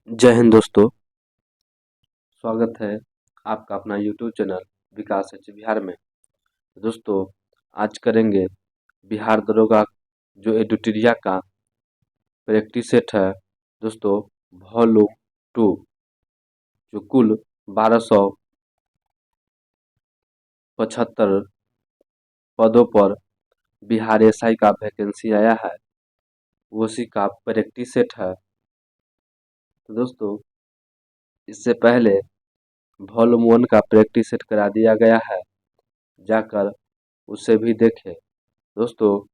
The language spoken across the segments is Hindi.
जय हिंद दोस्तों। स्वागत है आपका अपना यूट्यूब चैनल विकास एच बिहार में। दोस्तों, आज करेंगे बिहार दरोगा जो एडिटोरिया का प्रैक्टिस सेट है दोस्तों, वॉल्यूम 2, जो कुल 1275 पदों पर बिहार एसआई का वैकेंसी आया है, उसी का प्रैक्टिस सेट है। तो दोस्तों, इससे पहले वॉल्यूम 1 का प्रैक्टिस सेट करा दिया गया है, जाकर उसे भी देखें। दोस्तों,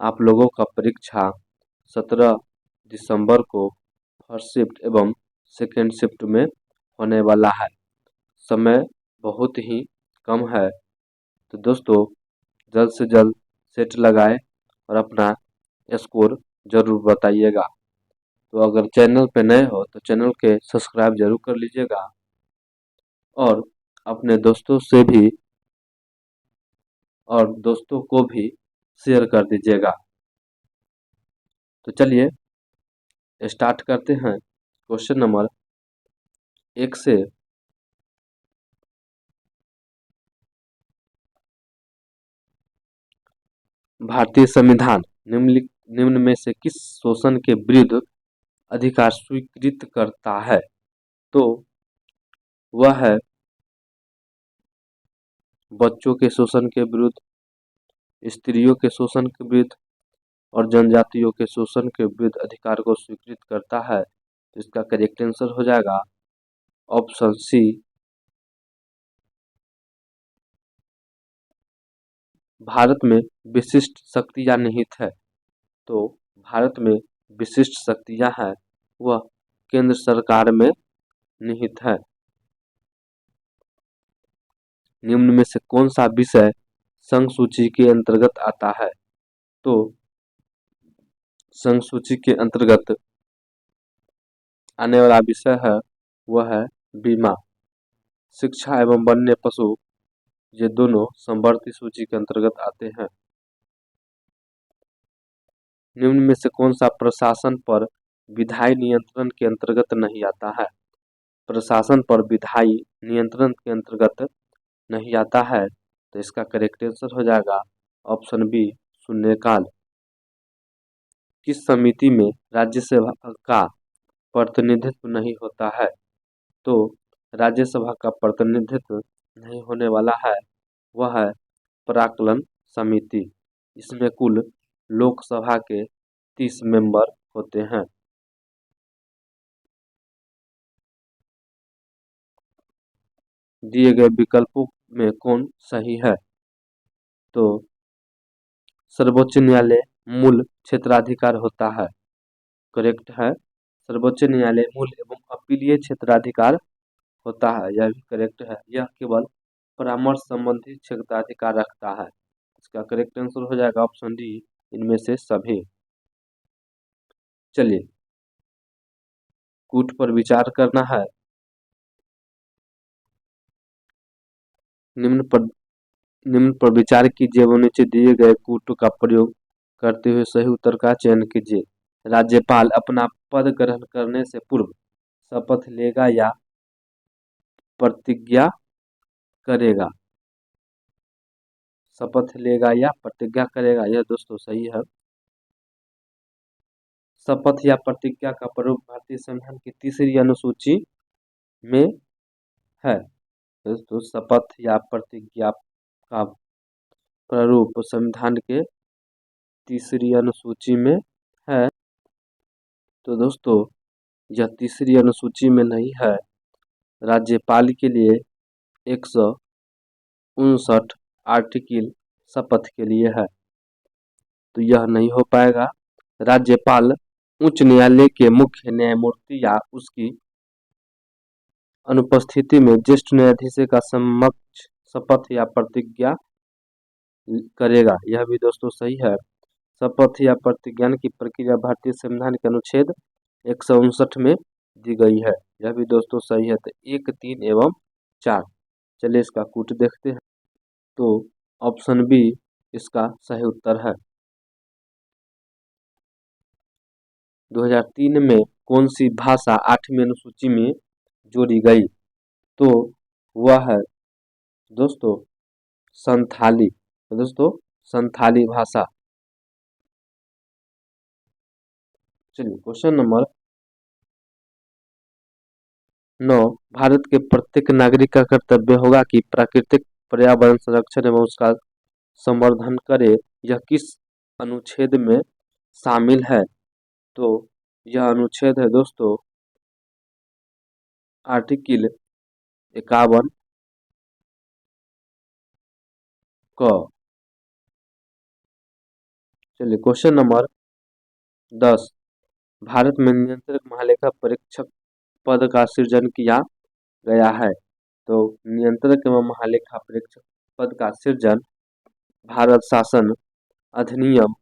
आप लोगों का परीक्षा 17 दिसंबर को फर्स्ट शिफ्ट एवं सेकेंड शिफ्ट में होने वाला है। समय बहुत ही कम है, तो दोस्तों जल्द से जल्द सेट लगाएं और अपना स्कोर जरूर बताइएगा। तो अगर चैनल पे नए हो तो चैनल के सब्सक्राइब जरूर कर लीजिएगा और अपने दोस्तों को भी शेयर कर दीजिएगा। तो चलिए स्टार्ट करते हैं क्वेश्चन नंबर 1 से। भारतीय संविधान निम्न में से किस शोषण के विरुद्ध अधिकार स्वीकृत करता है? तो वह है बच्चों के शोषण के विरुद्ध, स्त्रियों के शोषण के विरुद्ध और जनजातियों के शोषण के विरुद्ध अधिकार को स्वीकृत करता है। तो इसका करेक्ट आंसर हो जाएगा ऑप्शन सी। भारत में विशिष्ट शक्तियां निहित है। तो भारत में विशिष्ट शक्तियां हैं, वह केंद्र सरकार में निहित है। निम्न में से कौन सा विषय संघ सूची के अंतर्गत आता है? तो संघ सूची के अंतर्गत आने वाला विषय है वह है बीमा। शिक्षा एवं वन्य पशु, ये दोनों समवर्ती सूची के अंतर्गत आते हैं। निम्न में से कौन सा प्रशासन पर विधायी नियंत्रण के अंतर्गत नहीं आता है? प्रशासन पर विधायी नियंत्रण के अंतर्गत नहीं आता है, तो इसका करेक्ट आंसर हो जाएगा ऑप्शन बी, शून्यकाल। किस समिति में राज्यसभा का प्रतिनिधित्व नहीं होता है? तो राज्यसभा का प्रतिनिधित्व नहीं होने वाला है, वह है प्राक्कलन समिति। इसमें कुल लोकसभा के 30 मेंबर होते हैं। दिए गए विकल्पों में कौन सही है? तो सर्वोच्च न्यायालय मूल क्षेत्राधिकार होता है, करेक्ट है। सर्वोच्च न्यायालय मूल एवं अपीलीय क्षेत्राधिकार होता है, यह भी करेक्ट है। यह केवल परामर्श संबंधी क्षेत्राधिकार रखता है। इसका करेक्ट आंसर हो जाएगा ऑप्शन डी, इनमें से सभी। चलिए कूट पर विचार करना है। निम्न पर विचार कीजिए एवं नीचे दिए गए कूट का प्रयोग करते हुए सही उत्तर का चयन कीजिए। राज्यपाल अपना पद ग्रहण करने से पूर्व शपथ लेगा या प्रतिज्ञा करेगा? शपथ लेगा या प्रतिज्ञा करेगा, यह दोस्तों सही है। शपथ या प्रतिज्ञा का प्रयोग भारतीय संविधान की तीसरी अनुसूची में है। दोस्तों, शपथ या प्रतिज्ञा का प्रारूप संविधान के तीसरी अनुसूची में है। तो दोस्तों, यह तीसरी अनुसूची में नहीं है। राज्यपाल के लिए 159 आर्टिकल शपथ के लिए है, तो यह नहीं हो पाएगा। राज्यपाल उच्च न्यायालय के मुख्य न्यायमूर्ति या उसकी अनुपस्थिति में ज्येष्ठ न्यायाधीश का समक्ष शपथ या प्रतिज्ञा करेगा, यह भी दोस्तों सही है। शपथ या प्रतिज्ञा की प्रक्रिया भारतीय संविधान के अनुच्छेद 159 में दी गई है, यह भी दोस्तों सही है। तो 1, 3 एवं 4। चलिए इसका कूट देखते हैं। तो ऑप्शन बी इसका सही उत्तर है। 2003 में कौन सी भाषा 8वीं अनुसूची में जोड़ी गई? तो वह है दोस्तों संथाली। तो दोस्तों संथाली भाषा। चलिए क्वेश्चन नंबर 9। भारत के प्रत्येक नागरिक का कर्तव्य होगा कि प्राकृतिक पर्यावरण संरक्षण एवं उसका संवर्धन करे। यह किस अनुच्छेद में शामिल है? तो यह अनुच्छेद है दोस्तों आर्टिकल 51 क। चलिए क्वेश्चन नंबर 10। भारत में नियंत्रक महालेखा परीक्षक पद का सृजन किया गया है। तो नियंत्रक एवं महालेखा परीक्षक पद का सृजन भारत शासन अधिनियम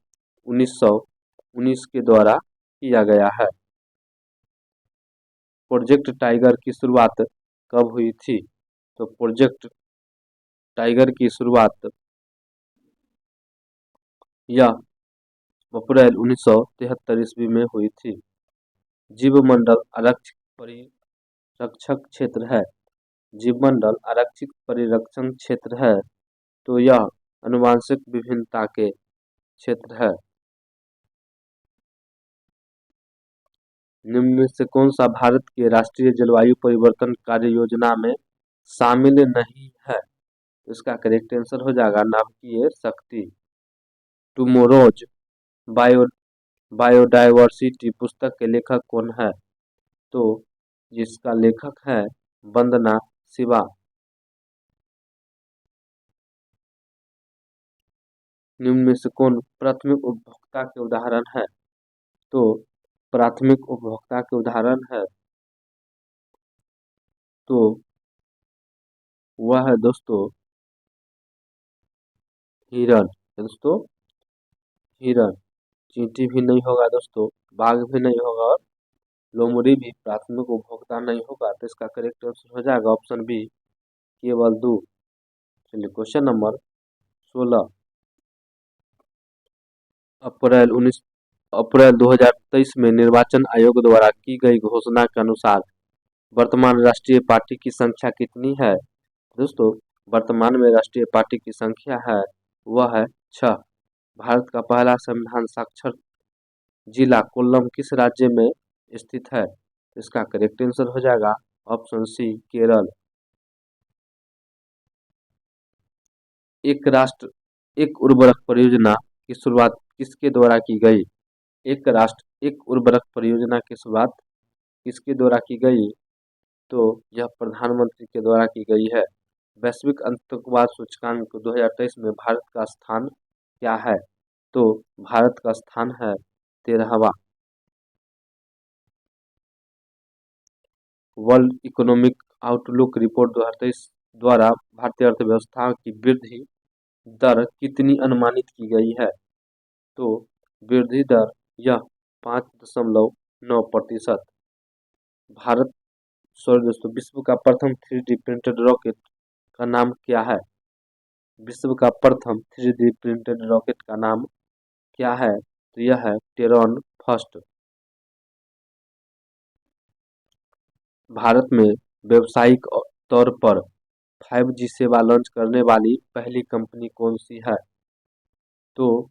1919 के द्वारा किया गया है। प्रोजेक्ट टाइगर की शुरुआत कब हुई थी? तो प्रोजेक्ट टाइगर की शुरुआत यह अप्रैल 1973 ईस्वी में हुई थी। जीवमंडल आरक्षित परिरक्षक क्षेत्र है। जीवमंडल आरक्षित परिरक्षण क्षेत्र है। तो यह आनुवंशिक विभिन्नता के क्षेत्र है। निम्न में से कौन सा भारत के राष्ट्रीय जलवायु परिवर्तन कार्य योजना में शामिल नहीं है? इसका करेक्ट आंसर हो जाएगा नाभिकीय शक्ति। टुमोरोज बायोडायवर्सिटी पुस्तक के लेखक कौन है? तो जिसका लेखक है वंदना शिवा। निम्न में से कौन प्राथमिक उपभोक्ता के उदाहरण है? तो प्राथमिक उपभोक्ता के उदाहरण है तो वह है दोस्तों हिरन। दोस्तों हिरन। चींटी भी नहीं होगा दोस्तों, बाघ भी नहीं होगा और लोमड़ी भी प्राथमिक उपभोक्ता नहीं होगा। तो इसका करेक्ट आंसर हो जाएगा ऑप्शन बी केवल 2। चलिए क्वेश्चन नंबर 16। अप्रैल 2023 में निर्वाचन आयोग द्वारा की गई घोषणा के अनुसार वर्तमान राष्ट्रीय पार्टी की संख्या कितनी है? दोस्तों वर्तमान में राष्ट्रीय पार्टी की संख्या है वह है 6। भारत का पहला संविधान साक्षर जिला कोल्लम किस राज्य में स्थित है? इसका करेक्ट आंसर हो जाएगा ऑप्शन सी केरल। एक राष्ट्र एक उर्वरक परियोजना की शुरुआत किसके द्वारा की गई? एक राष्ट्र एक उर्वरक परियोजना की शुरुआत किसके द्वारा की गई? तो यह प्रधानमंत्री के द्वारा की गई है। वैश्विक आतंकवाद सूचकांक 2023 में भारत का स्थान क्या है? तो भारत का स्थान है 13वां। वर्ल्ड इकोनॉमिक आउटलुक रिपोर्ट 2023 द्वारा भारतीय अर्थव्यवस्था की वृद्धि दर कितनी अनुमानित की गई है? तो वृद्धि दर यह 5.9%। भारत सॉरी दोस्तों विश्व का प्रथम 3D प्रिंटेड रॉकेट का नाम क्या है? विश्व का प्रथम 3D प्रिंटेड रॉकेट का नाम क्या है? तो यह है टेरॉन फर्स्ट। भारत में व्यावसायिक तौर पर 5G सेवा लॉन्च करने वाली पहली कंपनी कौन सी है? तो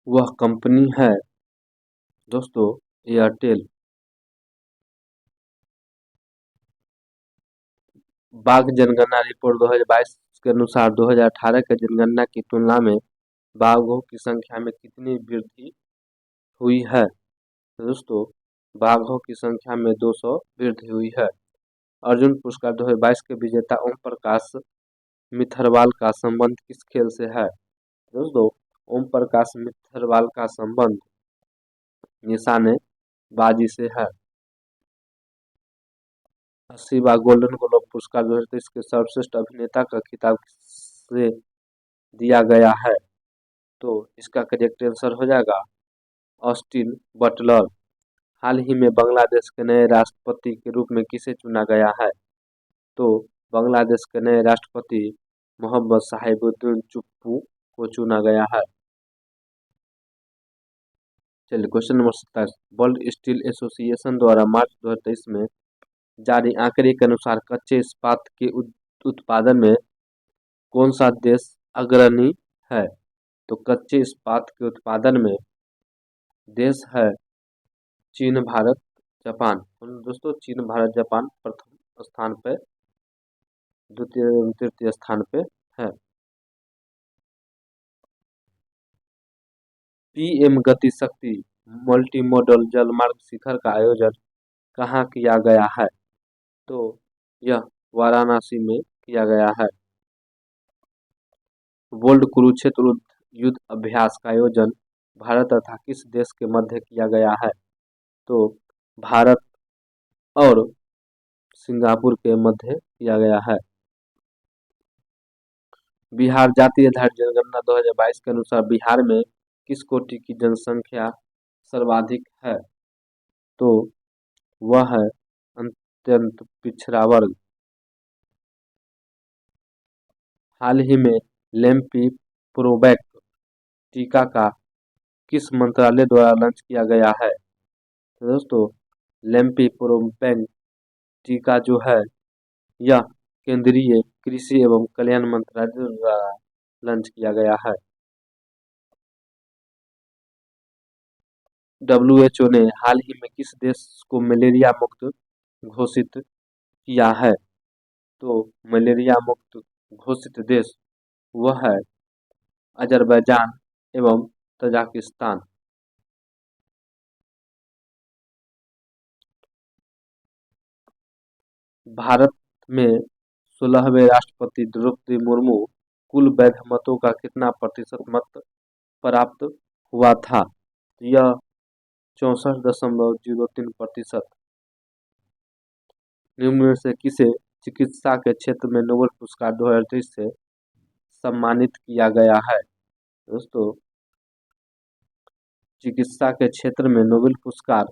वह कंपनी है दोस्तों एयरटेल। बाघ जनगणना रिपोर्ट 2022 के अनुसार 2018 के जनगणना की तुलना में बाघों की संख्या में कितनी वृद्धि हुई है? तो दोस्तों बाघों की संख्या में 200 वृद्धि हुई है। अर्जुन पुरस्कार 2022 के विजेता ओम प्रकाश मिथरवाल का संबंध किस खेल से है? दोस्तों ओम प्रकाश मिथरवाल का संबंध निशानेबाजी से है। 80वां गोल्डन ग्लोब पुरस्कार 2023 के सर्वश्रेष्ठ अभिनेता का खिताब किसे दिया गया है? तो इसका करेक्ट आंसर हो जाएगा ऑस्टिन बटलर। हाल ही में बांग्लादेश के नए राष्ट्रपति के रूप में किसे चुना गया है? तो बांग्लादेश के नए राष्ट्रपति मोहम्मद साहिबुद्दीन चुप्पू को चुना गया है। चलिए question number 27। World steel association द्वारा मार्च 2023 में जारी आंकड़े के अनुसार कच्चे इस्पात के उत्पादन में कौन सा देश अग्रणी है? तो कच्चे इस्पात के उत्पादन में देश है चीन, भारत, जापान। दोस्तों चीन, भारत, जापान प्रथम स्थान पे, द्वितीय एवं तृतीय स्थान पे है। पीएम गति शक्ति मल्टी मॉडल जलमार्ग शिखर का आयोजन कहाँ किया गया है? तो यह वाराणसी में किया गया है। वर्ल्ड कुरुक्षेत्र युद्ध अभ्यास का आयोजन भारत तथा किस देश के मध्य किया गया है? तो भारत और सिंगापुर के मध्य किया गया है। बिहार जातीय आधारित जनगणना 2022 के अनुसार बिहार में किस कोटि की जनसंख्या सर्वाधिक है? तो वह है अत्यंत पिछड़ा वर्ग। हाल ही में लेम्पी प्रोबैक टीका का किस मंत्रालय द्वारा लॉन्च किया गया है? तो दोस्तों लेम्पी प्रोबैक टीका जो है यह केंद्रीय कृषि एवं कल्याण मंत्रालय द्वारा लॉन्च किया गया है। WHO ने हाल ही में किस देश को मलेरिया मुक्त घोषित किया है? तो मलेरिया मुक्त घोषित देश वह है अजरबैजान एवं तजाकिस्तान। भारत में 16वें राष्ट्रपति द्रौपदी मुर्मू कुल वैध मतों का कितना प्रतिशत मत प्राप्त हुआ था? यह 64.03%। निम्न में से किसे चिकित्सा के क्षेत्र में नोबेल पुरस्कार 2023 से सम्मानित किया गया है? दोस्तों चिकित्सा के क्षेत्र में नोबेल पुरस्कार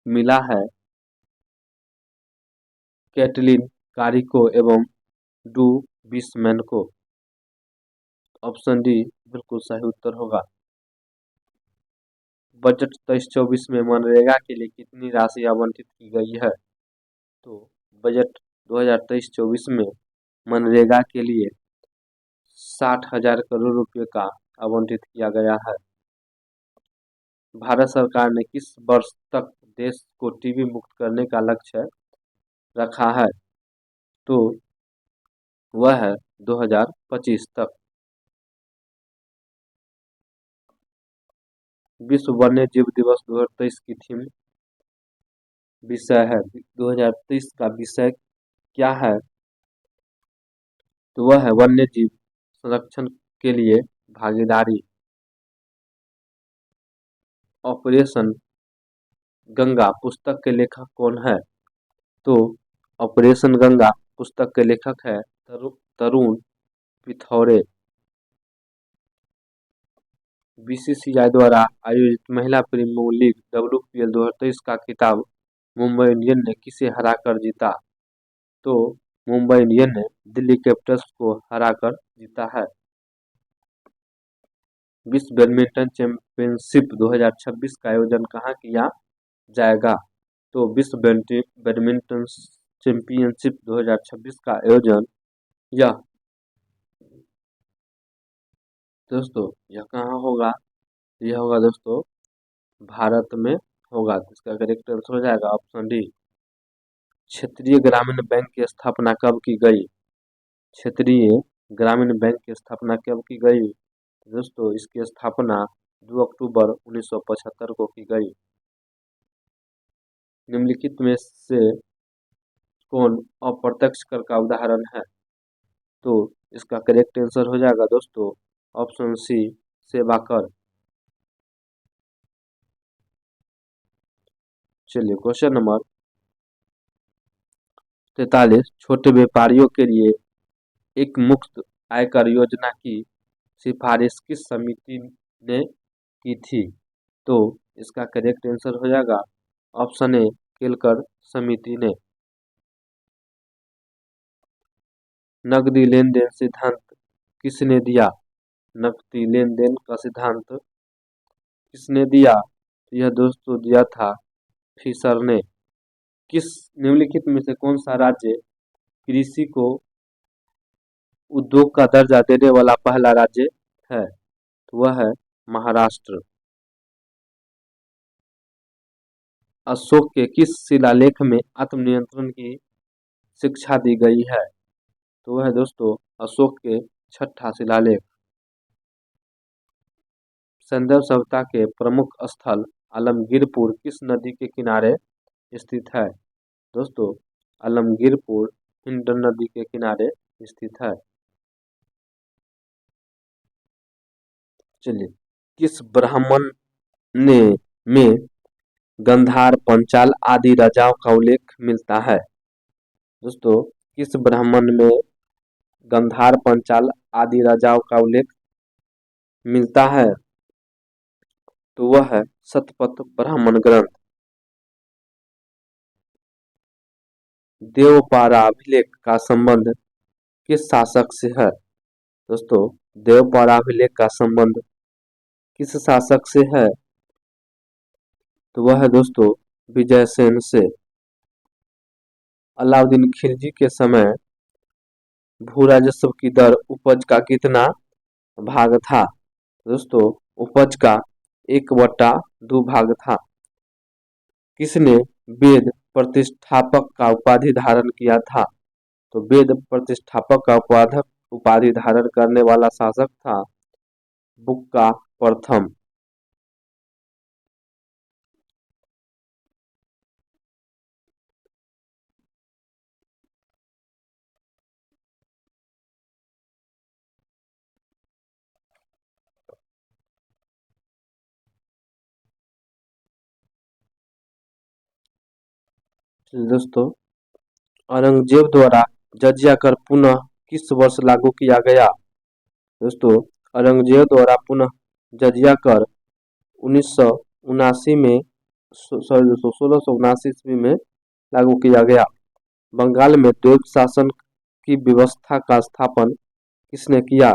मिला है कैटलिन कारिको एवं डू बिसमैन को। ऑप्शन डी बिल्कुल सही उत्तर होगा। बजट 23-24 में मनरेगा के लिए कितनी राशि आवंटित की गई है? तो बजट 2023-24 में मनरेगा के लिए 60,000 करोड़ रुपए का आवंटित किया गया है। भारत सरकार ने किस वर्ष तक देश को टीबी मुक्त करने का लक्ष्य रखा है? तो वह है 2025 तक। विश्व वन्य जीव दिवस 2023 की थीम विषय है 2023 का विषय क्या है? तो वह है वन्य जीव संरक्षण के लिए भागीदारी। ऑपरेशन गंगा पुस्तक के लेखक कौन है? तो ऑपरेशन गंगा पुस्तक के लेखक है तरुण पिथौड़े। बीसीसीआई द्वारा आयोजित महिला प्रीमियर लीग WPL 2023 का खिताब मुंबई इंडियन ने किसे हराकर जीता? तो मुंबई इंडियन ने दिल्ली कैपिटल्स को हराकर जीता है। विश्व बैडमिंटन चैंपियनशिप 2026 का आयोजन कहाँ किया जाएगा? तो विश्व बैडमिंटन चैंपियनशिप 2026 का आयोजन यह दोस्तों यह कहाँ होगा? यह होगा दोस्तों भारत में होगा। इसका करेक्ट आंसर हो जाएगा ऑप्शन डी। क्षेत्रीय ग्रामीण बैंक की स्थापना कब की गई? क्षेत्रीय ग्रामीण बैंक की स्थापना कब की गई? दोस्तों इसकी स्थापना 2 अक्टूबर 1975 को की गई। निम्नलिखित में से कौन अप्रत्यक्ष कर का उदाहरण है? तो इसका करेक्ट आंसर हो जाएगा दोस्तों ऑप्शन सी सेवा कर। चलिए क्वेश्चन नंबर 43। छोटे व्यापारियों के लिए एक मुक्त आयकर योजना की सिफारिश किस समिति ने की थी? तो इसका करेक्ट आंसर हो जाएगा ऑप्शन ए केलकर समिति ने। नकदी लेन देन सिद्धांत किसने दिया? नकदी लेन देन का सिद्धांत किसने दिया? तो यह दोस्तों दिया था फिशर ने। किस निम्नलिखित में से कौन सा राज्य कृषि को उद्योग का दर्जा देने वाला पहला राज्य है? तो वह है महाराष्ट्र। अशोक के किस शिलालेख में आत्मनियंत्रण की शिक्षा दी गई है? तो वह है दोस्तों अशोक के छठा शिलालेख। सैंधव सभ्यता के प्रमुख स्थल आलमगीरपुर किस नदी के किनारे स्थित है? दोस्तों आलमगीरपुर हिंड नदी के किनारे स्थित है। चलिए, किस ब्राह्मण ने में गंधार पंचाल आदि राजाओं का उल्लेख मिलता है? दोस्तों किस ब्राह्मण में गंधार पंचाल आदि राजाओं का उल्लेख मिलता है? तो वह है शतपथ ब्राह्मण ग्रंथ। देवपाराभिलेख का संबंध किस शासक से है? दोस्तों देवपाराभिलेख का संबंध किस शासक से है? तो वह है दोस्तों विजयसेन से। अलाउद्दीन खिलजी के समय भू राजस्व की दर उपज का कितना भाग था? दोस्तों उपज का 1/2 भाग था। किसने वेद प्रतिष्ठापक का उपाधि धारण किया था? तो वेद प्रतिष्ठापक का उपाधि धारण करने वाला शासक था बुक्का प्रथम। दोस्तों औरंगजेब द्वारा जजिया कर पुनः किस वर्ष लागू किया गया? दोस्तों औरंगजेब द्वारा पुनः जजिया कर 1979 में सॉरी दोस्तों 1679 ईस्वी में लागू किया गया। बंगाल में द्वैध शासन की व्यवस्था का स्थापन किसने किया?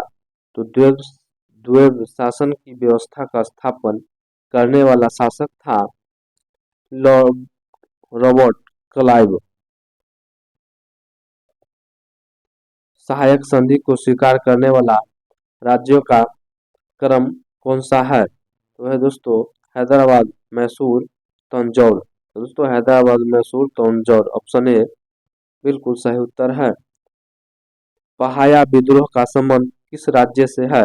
तो द्वैध शासन की व्यवस्था का स्थापन करने वाला शासक था लॉर्ड रॉबर्ट क्लाइव। सहायक संधि को स्वीकार करने वाला राज्यों का क्रम कौन सा है? तो है दोस्तों हैदराबाद, मैसूर, तंजौर। तो दोस्तों हैदराबाद, मैसूर, तंजौर ऑप्शन ए बिल्कुल सही उत्तर है। पहाया विद्रोह का संबंध किस राज्य से है?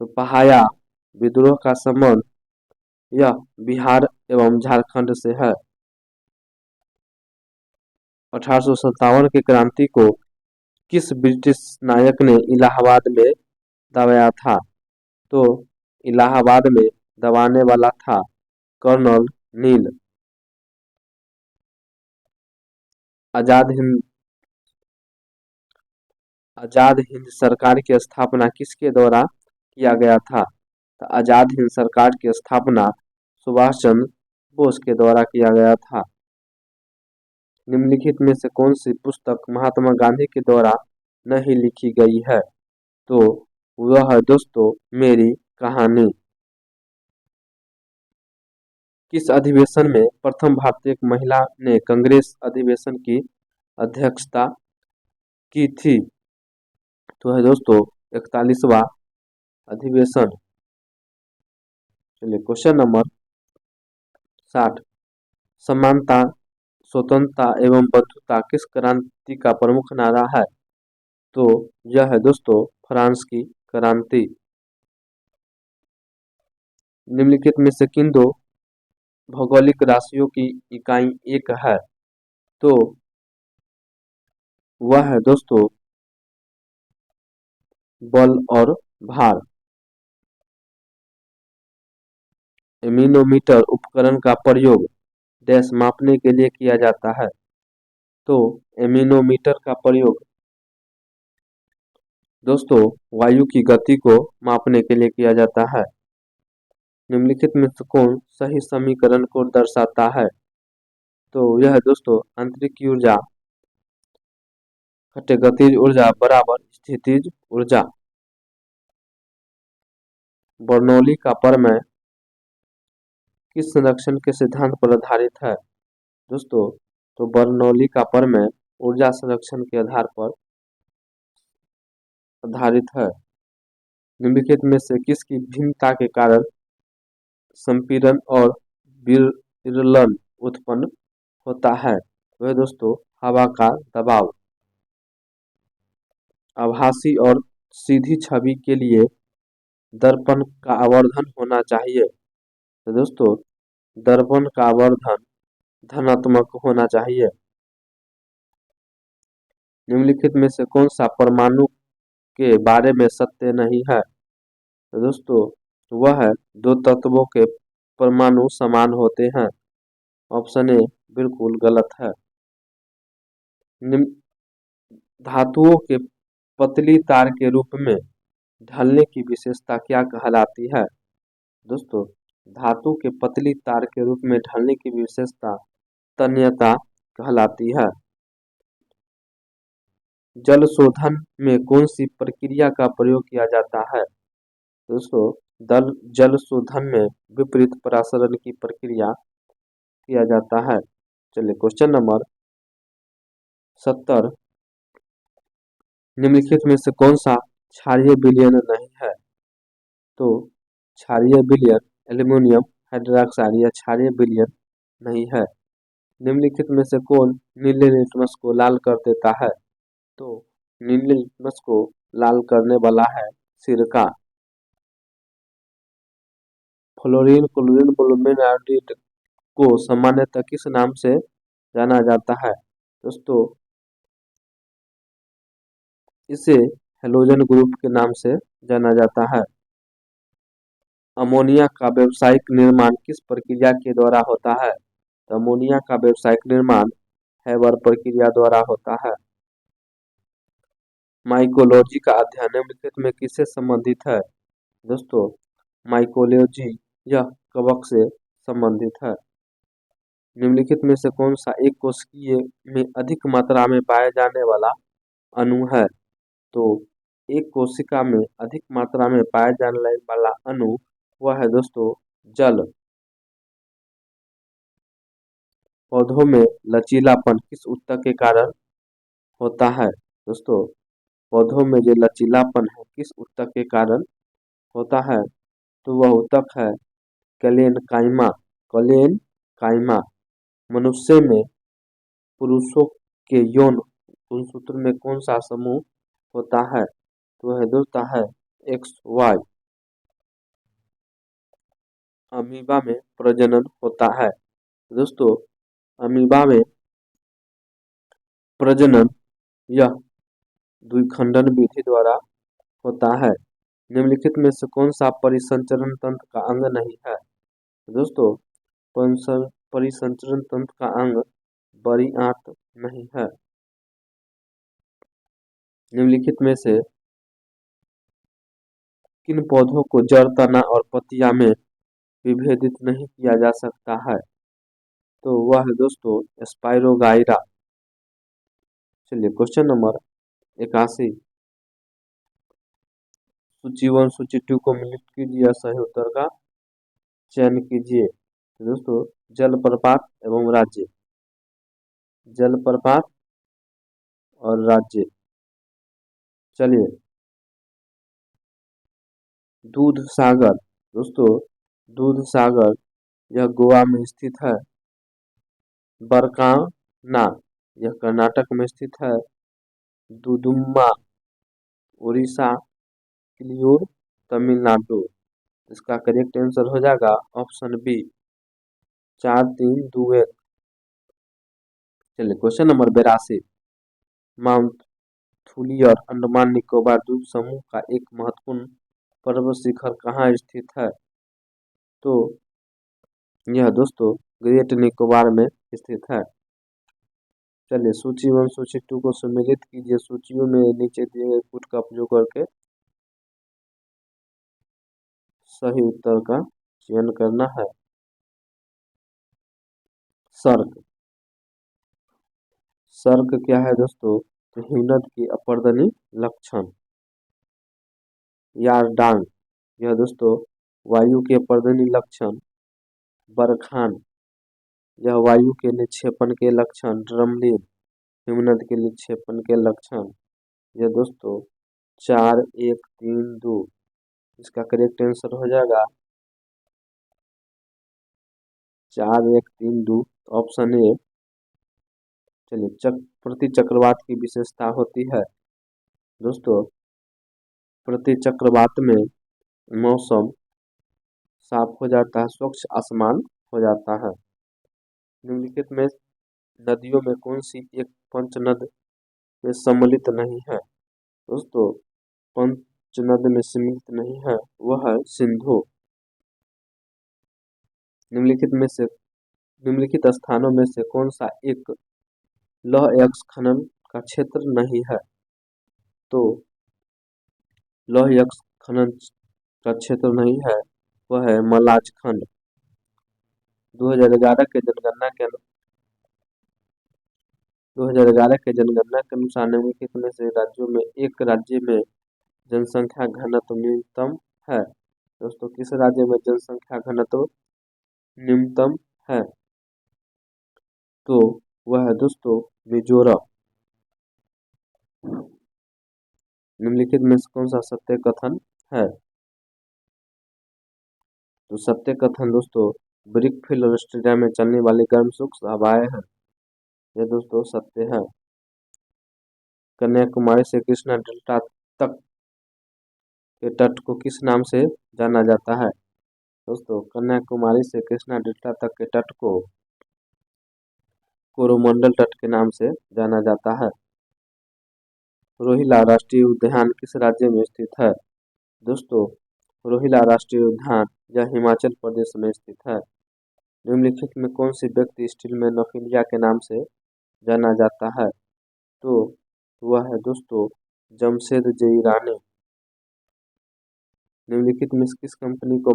तो पहाया विद्रोह का संबंध यह बिहार एवं झारखंड से है। 1857 की क्रांति को किस ब्रिटिश नायक ने इलाहाबाद में दबाया था? तो इलाहाबाद में दबाने वाला था कर्नल नील। आजाद हिंद सरकार की स्थापना किसके द्वारा किया गया था? तो आजाद हिंद सरकार की स्थापना सुभाष चंद्र बोस के द्वारा किया गया था। निम्नलिखित में से कौन सी पुस्तक महात्मा गांधी के द्वारा नहीं लिखी गई है? तो वह है दोस्तों मेरी कहानी। किस अधिवेशन में प्रथम भारतीय महिला ने कांग्रेस अधिवेशन की अध्यक्षता की थी? तो है दोस्तों 41वां अधिवेशन। चलिए क्वेश्चन नंबर 60। समानता, स्वतंत्रता एवं बंधुता किस क्रांति का प्रमुख नारा है? तो यह है दोस्तों फ्रांस की क्रांति। निम्नलिखित में से किन दो भौगोलिक राशियों की इकाई एक है? तो वह है दोस्तों बल और भार। एमीनोमीटर उपकरण का प्रयोग डैश मापने के लिए किया जाता है? तो एमीनोमीटर का प्रयोग दोस्तों वायु की गति को मापने के लिए किया जाता है। निम्नलिखित में से कौन सही समीकरण को दर्शाता है? तो यह है दोस्तों आंतरिक ऊर्जा घटे गतिज ऊर्जा बराबर स्थितिज ऊर्जा। बर्नौली का प्रमेय किस संरक्षण के सिद्धांत पर आधारित है? दोस्तों, तो बर्नौली का प्रमेय ऊर्जा संरक्षण के आधार पर आधारित है। निम्नलिखित में से किसकी भिन्नता के कारण संपीड़न और विरलन उत्पन्न होता है? वह दोस्तों हवा का दबाव। आभासी और सीधी छवि के लिए दर्पण का आवर्धन होना चाहिए। तो दोस्तों दर्पण का आवर्धन धनात्मक होना चाहिए। निम्नलिखित में से कौन सा परमाणु के बारे में सत्य नहीं है? तो दोस्तों वह है दो तत्वों के परमाणु समान होते हैं। ऑप्शन ए बिल्कुल गलत है। धातुओं के पतली तार के रूप में ढलने की विशेषता क्या कहलाती है? दोस्तों धातु के पतली तार के रूप में ढलने की विशेषता तन्यता कहलाती है। जल शोधन में कौन सी प्रक्रिया का प्रयोग किया जाता है? दोस्तों जल शोधन में विपरीत परासरण की प्रक्रिया किया जाता है। चलिए क्वेश्चन नंबर 70। निम्नलिखित में से कौन सा क्षारीय विलयन नहीं है? तो क्षारीय विलयन एल्युमिनियम हाइड्रॉक्साइड या क्षारीय विलयन नहीं है। निम्नलिखित में से कौन नीले लिटमस को लाल कर देता है? तो नीले लिटमस को लाल करने वाला है सिरका। फ्लोरीन क्लोरीन ब्रोमीन आयोडीन को सामान्यतः किस नाम से जाना जाता है? दोस्तों इसे हेलोजन ग्रुप के नाम से जाना जाता है। अमोनिया का व्यावसायिक निर्माण किस प्रक्रिया के द्वारा होता है? तो अमोनिया का व्यावसायिक निर्माण हैबर प्रक्रिया द्वारा होता है। माइकोलॉजी का अध्ययन निम्नलिखित में किससे संबंधित है? दोस्तों माइकोलॉजी यह कवक से संबंधित है। निम्नलिखित में से कौन सा एक कोशिकीय में अधिक मात्रा में पाया जाने वाला अणु है? तो एक कोशिका में अधिक मात्रा में पाया जाने वाला अणु वह है दोस्तों जल। पौधों में लचीलापन किस ऊतक के कारण होता है? दोस्तों पौधों में जो लचीलापन है किस ऊतक के कारण होता है? तो वह ऊतक है कैलेनकाइमा। कैलेनकाइमा। मनुष्य में पुरुषों के यौन गुणसूत्र में कौन सा समूह होता है? तो वह दोस्त है XY। अमीबा में प्रजनन होता है। दोस्तों अमीबा में प्रजनन यह द्विखंडन विधि द्वारा होता है। निम्नलिखित में से कौन सा परिसंचरण तंत्र का अंग नहीं है? दोस्तों परिसंचरण तंत्र का अंग बड़ी आंत नहीं है। निम्नलिखित में से किन पौधों को जड़ तना और पत्तियां में विभेदित नहीं किया जा सकता है? तो वह है दोस्तों स्पाइरोगाइरा। चलिए क्वेश्चन नंबर 81। सूची 1 सूची 2 को मिलित कीजिए, सही उत्तर का चयन कीजिए। तो दोस्तों जलप्रपात एवं राज्य, जलप्रपात और राज्य। चलिए दूध सागर। दोस्तों दूध सागर यह गोवा में स्थित है। बरकाना यह कर्नाटक में स्थित है। दुदुम्मा उड़ीसा। किलियूर तमिलनाडु। इसका करेक्ट आंसर हो जाएगा ऑप्शन बी 4321। चलिए question number 82। Mount Thuillier Andaman Nicobar द्वीप समूह का एक महत्वपूर्ण पर्वत शिखर कहाँ स्थित है? तो यह दोस्तों ग्रेट निकोबार में स्थित है। चलिए सूची 1 सूची 2 को सम्मिलित कीजिए सूचियों में नीचे दिए गए पुट का उपयोग करके सही उत्तर का चयन करना है। सर्क। सर्क क्या है दोस्तों? तो हिमनद की अपर्दनी लक्षण। यारडांग यह दोस्तों वायु के अपर्दनी लक्षण बरखान, यह वायु के निक्षेपण के लक्षण। ड्रमलिन, हिमनद के निक्षेपण के लक्षण। यह दोस्तों 4132 इसका करेक्ट आंसर हो जाएगा 4132 ऑप्शन ए। चलिए, प्रति चक्रवात की विशेषता होती है दोस्तों, प्रति चक्रवात में मौसम साफ हो जाता है, स्वच्छ आसमान हो जाता है। निम्नलिखित में नदियों में कौन सी एक पंचनद में सम्मिलित नहीं है? दोस्तों, पंचनद में सम्मिलित नहीं है वह है सिंधु। निम्नलिखित स्थानों में से कौन सा एक लौह अयस्क खनन का क्षेत्र नहीं है? तो लौह अयस्क खनन का क्षेत्र नहीं है वह है मलाज खंड। 2011 के जनगणना के अनुसार निम्नलिखित में से राज्यों में एक राज्य में जनसंख्या घनत्व न्यूनतम है। दोस्तों, किस राज्य में जनसंख्या घनत्व न्यूनतम है? तो वह है दोस्तों मिजोरम। निम्नलिखित में से कौन सा सत्य कथन है? तो सत्य कथन दोस्तों ब्रिकफील्ड ऑस्ट्रेलिया में चलने वाली गर्म शुष्क हवाएं हैं। यह दोस्तों सत्य है। कन्याकुमारी से कृष्णा डेल्टा तक के तट को किस नाम से जाना जाता है? दोस्तों, कन्याकुमारी से कृष्णा डेल्टा तक के तट को कोरोमंडल तट के नाम से जाना जाता है। रोहिला राष्ट्रीय उद्यान किस राज्य में स्थित है? दोस्तों, रोहिला राष्ट्रीय उद्यान यह हिमाचल प्रदेश में स्थित है। निम्नलिखित में कौन सी व्यक्ति स्टील मैन ऑफ इंडिया के नाम से जाना जाता है? तो वह है दोस्तों जमशेदजी ईरानी। निम्नलिखित में किस कंपनी को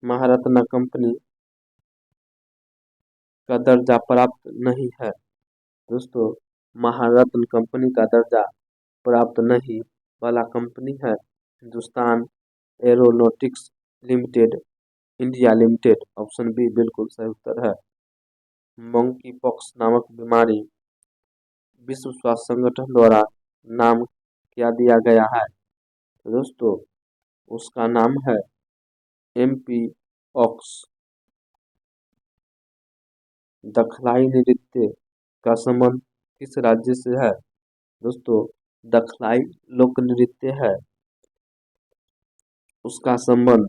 महारत्न कंपनी का दर्जा प्राप्त नहीं है? दोस्तों, महारत्न कंपनी का दर्जा प्राप्त नहीं वाला कंपनी है Hindustan aeronautics limited India limited. Option B बिल्कुल सही उत्तर है। मंकी पॉक्स नामक बीमारी विश्व स्वास्थ्य संगठन द्वारा नाम क्या दिया गया है? तो दोस्तों, उसका नाम है एमपी ऑक्स। दखलाई नृत्य का संबंध किस राज्य से है? दोस्तों, दखलाई लोक नृत्य है, उसका संबंध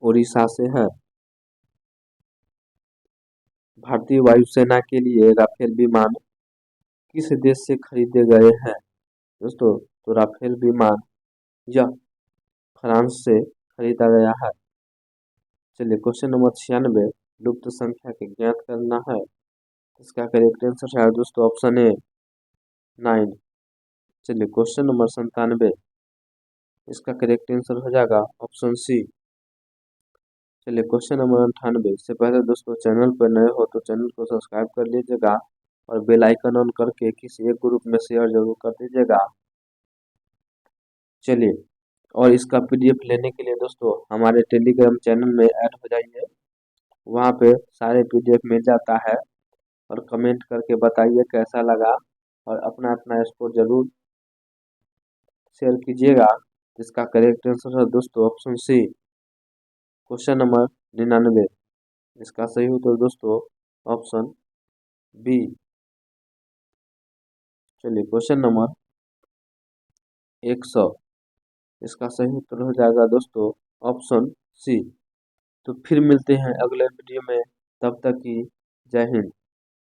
उड़ीसा से है। भारतीय वायुसेना के लिए राफेल विमान किस देश से खरीदे गए हैं? दोस्तों, तो राफेल विमान यह फ्रांस से खरीदा गया है। चलिए, क्वेश्चन नंबर 96 लुप्त संख्या के ज्ञात करना है। इसका करेक्ट आंसर है दोस्तों ऑप्शन ए 9। चलिए, क्वेश्चन नंबर 97 इसका करेक्ट आंसर हो जाएगा ऑप्शन सी। चलिए, क्वेश्चन नंबर 98 इससे पहले दोस्तों चैनल पर नए हो तो चैनल को सब्सक्राइब कर लीजिएगा और बेल आइकन ऑन करके किसी एक ग्रुप में शेयर जरूर कर दीजिएगा। चलिए, और इसका पीडीएफ लेने के लिए दोस्तों हमारे टेलीग्राम चैनल में ऐड हो जाइए, वहाँ पे सारे पीडीएफ मिल जाता है। और कमेंट करके बताइए कैसा लगा और अपना अपना स्कोर जरूर शेयर कीजिएगा। इसका करेक्ट आंसर है दोस्तों ऑप्शन सी क्वेश्चन नंबर 99। इसका सही उत्तर दोस्तों ऑप्शन बी। चलिए, क्वेश्चन नंबर 100 इसका सही उत्तर हो जाएगा दोस्तों ऑप्शन सी। तो फिर मिलते हैं अगले वीडियो में, तब तक की जय हिंद।